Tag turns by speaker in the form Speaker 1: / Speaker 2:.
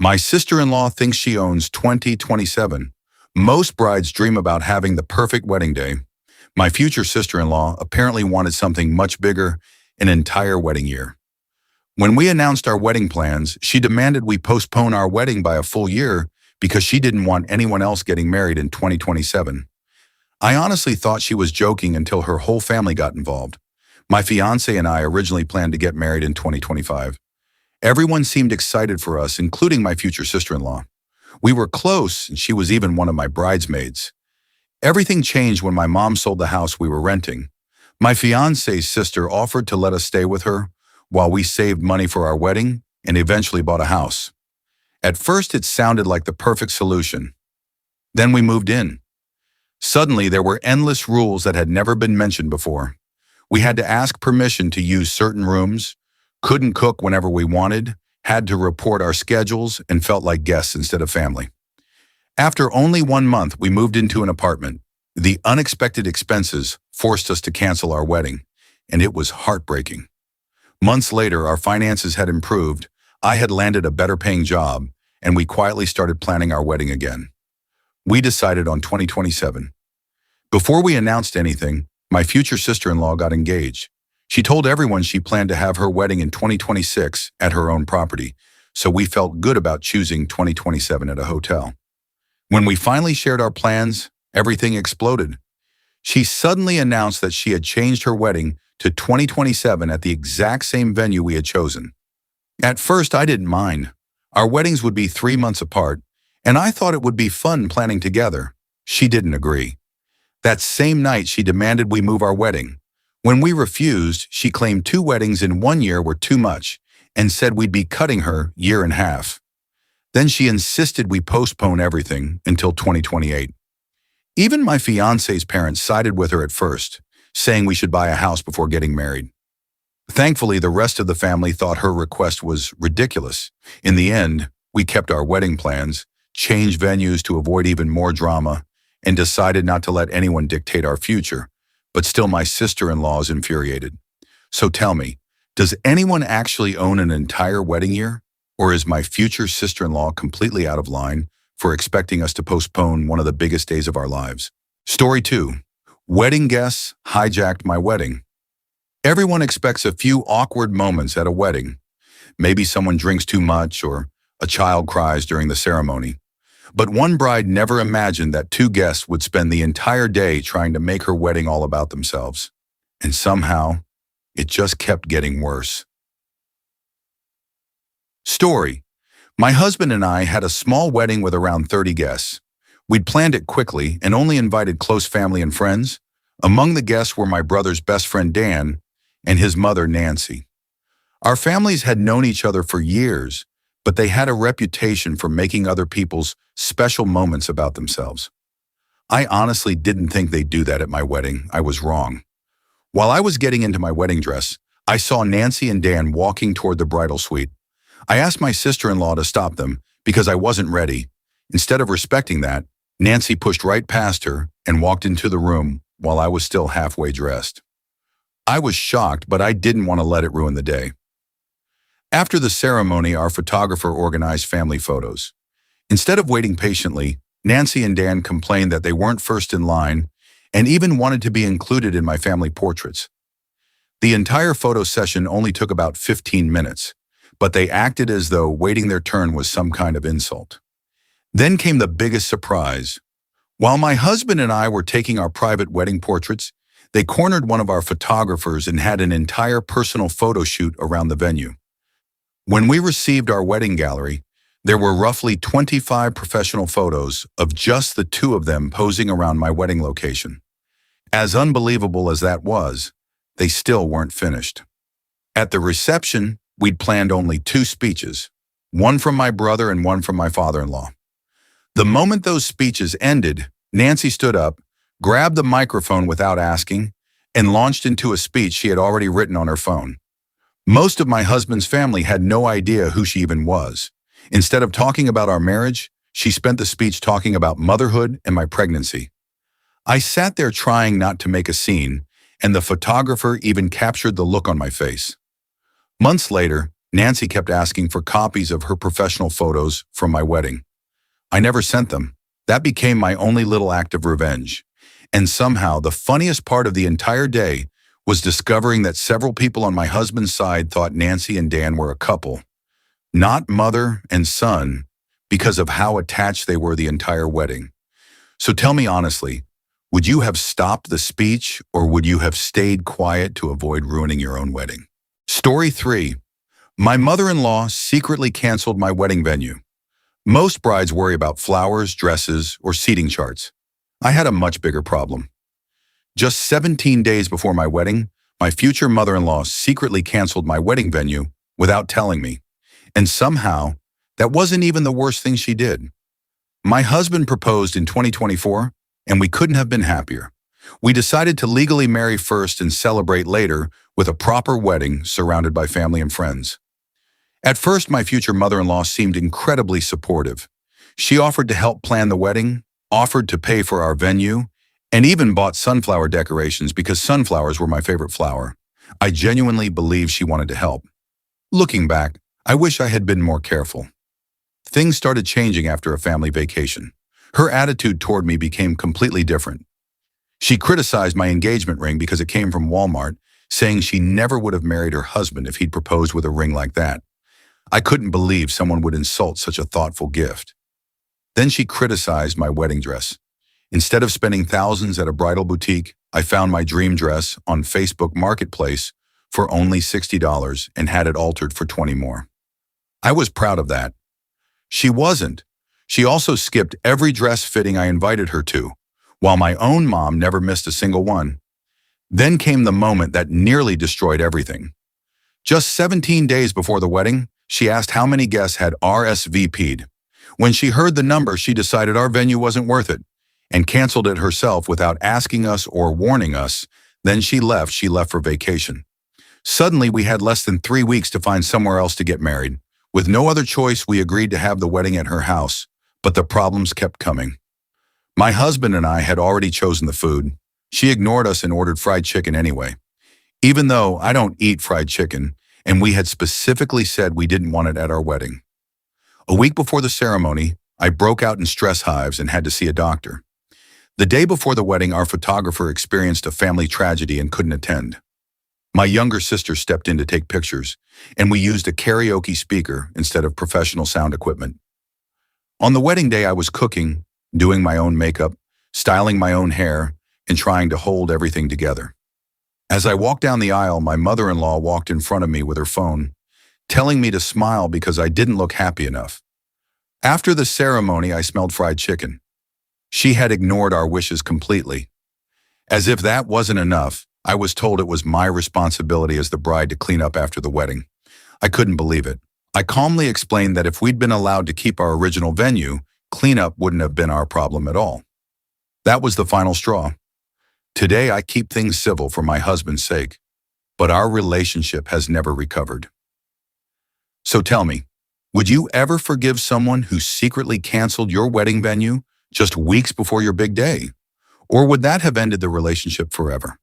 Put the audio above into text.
Speaker 1: My sister-in-law thinks she owns 2027. Most brides dream about having the perfect wedding day. My future sister-in-law apparently wanted something much bigger, an entire wedding year. When we announced our wedding plans, she demanded we postpone our wedding by a full year because she didn't want anyone else getting married in 2027. I honestly thought she was joking until her whole family got involved. My fiancé and I originally planned to get married in 2025. Everyone seemed excited for us, including my future sister-in-law. We were close, and she was even one of my bridesmaids. Everything changed when my mom sold the house we were renting. My fiancé's sister offered to let us stay with her while we saved money for our wedding and eventually bought a house. At first, it sounded like the perfect solution. Then we moved in. Suddenly, there were endless rules that had never been mentioned before. We had to ask permission to use certain rooms, couldn't cook whenever we wanted, had to report our schedules, and felt like guests instead of family. After only 1 month, we moved into an apartment. The unexpected expenses forced us to cancel our wedding, and it was heartbreaking. Months later, our finances had improved, I had landed a better-paying job, and we quietly started planning our wedding again. We decided on 2027. Before we announced anything, my future sister-in-law got engaged. She told everyone she planned to have her wedding in 2026 at her own property, so we felt good about choosing 2027 at a hotel. When we finally shared our plans, everything exploded. She suddenly announced that she had changed her wedding to 2027 at the exact same venue we had chosen. At first, I didn't mind. Our weddings would be 3 months apart, and I thought it would be fun planning together. She didn't agree. That same night, she demanded we move our wedding. When we refused, she claimed 2 weddings in 1 year were too much and said we'd be cutting her year and a half. Then she insisted we postpone everything until 2028. Even my fiancé's parents sided with her at first, saying we should buy a house before getting married. Thankfully, the rest of the family thought her request was ridiculous. In the end, we kept our wedding plans, changed venues to avoid even more drama, and decided not to let anyone dictate our future. But still, my sister-in-law is infuriated. So tell me, does anyone actually own an entire wedding year? Or is my future sister-in-law completely out of line for expecting us to postpone one of the biggest days of our lives? Story 2. Wedding guests hijacked my wedding. Everyone expects a few awkward moments at a wedding. Maybe someone drinks too much or a child cries during the ceremony. But one bride never imagined that 2 guests would spend the entire day trying to make her wedding all about themselves. And somehow, it just kept getting worse. Story. My husband and I had a small wedding with around 30 guests. We'd planned it quickly and only invited close family and friends. Among the guests were my brother's best friend Dan and his mother Nancy. Our families had known each other for years, but they had a reputation for making other people's special moments about themselves. I honestly didn't think they'd do that at my wedding. I was wrong. While I was getting into my wedding dress, I saw Nancy and Dan walking toward the bridal suite. I asked my sister-in-law to stop them because I wasn't ready. Instead of respecting that, Nancy pushed right past her and walked into the room while I was still halfway dressed. I was shocked, but I didn't want to let it ruin the day. After the ceremony, our photographer organized family photos. Instead of waiting patiently, Nancy and Dan complained that they weren't first in line and even wanted to be included in my family portraits. The entire photo session only took about 15 minutes, but they acted as though waiting their turn was some kind of insult. Then came the biggest surprise. While my husband and I were taking our private wedding portraits, they cornered one of our photographers and had an entire personal photo shoot around the venue. When we received our wedding gallery, there were roughly 25 professional photos of just the 2 of them posing around my wedding location. As unbelievable as that was, they still weren't finished. At the reception, we'd planned only 2 speeches, one from my brother and one from my father-in-law. The moment those speeches ended, Nancy stood up, grabbed the microphone without asking, and launched into a speech she had already written on her phone. Most of my husband's family had no idea who she even was. Instead of talking about our marriage, she spent the speech talking about motherhood and my pregnancy. I sat there trying not to make a scene, and the photographer even captured the look on my face. Months later, Nancy kept asking for copies of her professional photos from my wedding. I never sent them. That became my only little act of revenge. And somehow, the funniest part of the entire day was discovering that several people on my husband's side thought Nancy and Dan were a couple, not mother and son, because of how attached they were the entire wedding. So tell me honestly, would you have stopped the speech or would you have stayed quiet to avoid ruining your own wedding? Story 3. My mother-in-law secretly canceled my wedding venue. Most brides worry about flowers, dresses, or seating charts. I had a much bigger problem. Just 17 days before my wedding, my future mother-in-law secretly canceled my wedding venue without telling me. And somehow, that wasn't even the worst thing she did. My husband proposed in 2024, and we couldn't have been happier. We decided to legally marry first and celebrate later with a proper wedding surrounded by family and friends. At first, my future mother-in-law seemed incredibly supportive. She offered to help plan the wedding, offered to pay for our venue, and even bought sunflower decorations because sunflowers were my favorite flower. I genuinely believe she wanted to help. Looking back, I wish I had been more careful. Things started changing after a family vacation. Her attitude toward me became completely different. She criticized my engagement ring because it came from Walmart, saying she never would have married her husband if he'd proposed with a ring like that. I couldn't believe someone would insult such a thoughtful gift. Then she criticized my wedding dress. Instead of spending thousands at a bridal boutique, I found my dream dress on Facebook Marketplace for only $60 and had it altered for $20 more. I was proud of that. She wasn't. She also skipped every dress fitting I invited her to, while my own mom never missed a single one. Then came the moment that nearly destroyed everything. Just 17 days before the wedding, she asked how many guests had RSVP'd. When she heard the number, she decided our venue wasn't worth it and canceled it herself without asking us or warning us. Then she left for vacation. Suddenly, we had less than 3 weeks to find somewhere else to get married. With no other choice, we agreed to have the wedding at her house, but the problems kept coming. My husband and I had already chosen the food. She ignored us and ordered fried chicken anyway. Even though I don't eat fried chicken, and we had specifically said we didn't want it at our wedding. A week before the ceremony, I broke out in stress hives and had to see a doctor. The day before the wedding, our photographer experienced a family tragedy and couldn't attend. My younger sister stepped in to take pictures, and we used a karaoke speaker instead of professional sound equipment. On the wedding day, I was cooking, doing my own makeup, styling my own hair, and trying to hold everything together. As I walked down the aisle, my mother-in-law walked in front of me with her phone, telling me to smile because I didn't look happy enough. After the ceremony, I smelled fried chicken. She had ignored our wishes completely. As if that wasn't enough, I was told it was my responsibility as the bride to clean up after the wedding. I couldn't believe it. I calmly explained that if we'd been allowed to keep our original venue, cleanup wouldn't have been our problem at all. That was the final straw. Today, I keep things civil for my husband's sake, but our relationship has never recovered. So tell me, would you ever forgive someone who secretly canceled your wedding venue just weeks before your big day? Or would that have ended the relationship forever?